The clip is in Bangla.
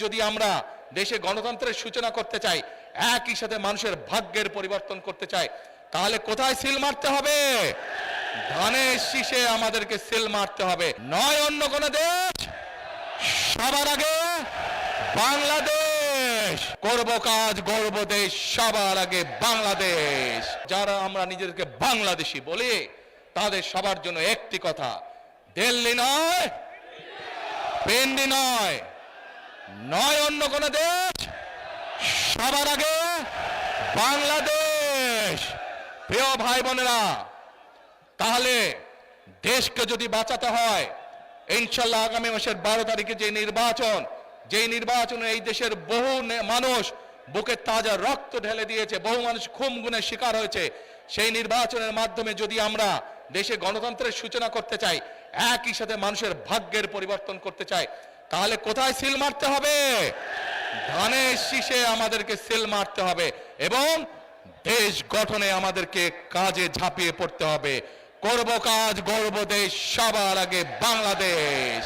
যদি আমরা দেশে গণতন্ত্রের সূচনা করতে চাই, একই সাথে মানুষের ভাগ্যের পরিবর্তন করতে চাই, তাহলে কোথায় সিল মারতে হবে? ধানের শীষে আমাদেরকে সিল মারতে হবে, নয় অন্য কোন দেশ। সবার আগে বাংলাদেশ, করব কাজ গর্ব দেশ, সবার আগে বাংলাদেশ। যারা আমরা নিজেদেরকে বাংলাদেশি বলি তাদের সবার জন্য একটি কথা, দিল্লি নয়, পেন্ডি নয়, নয় অন্য কোন দেশ, সবার আগে বাংলাদেশ। প্রিয় ভাই বোনেরা, তাহলে দেশকে যদি বাঁচাতে হয়, ইনশাল্লাহ আগামী মাসের 12 তারিখে যে নির্বাচনে এই দেশের বহু মানুষ বুকে তাজা রক্ত ঢেলে দিয়েছে, বহু মানুষ খুন গুণের শিকার হয়েছে, সেই নির্বাচনের মাধ্যমে যদি আমরা দেশে গণতন্ত্রের সূচনা করতে চাই, একই সাথে মানুষের ভাগ্যের পরিবর্তন করতে চাই, তাহলে কোথায় সিল মারতে হবে? ধানের শীষে আমাদেরকে সিল মারতে হবে এবং দেশ গঠনে আমাদেরকে কাজে ঝাঁপিয়ে পড়তে হবে। করব কাজ গর্ব দেশ, সবার আগে বাংলাদেশ।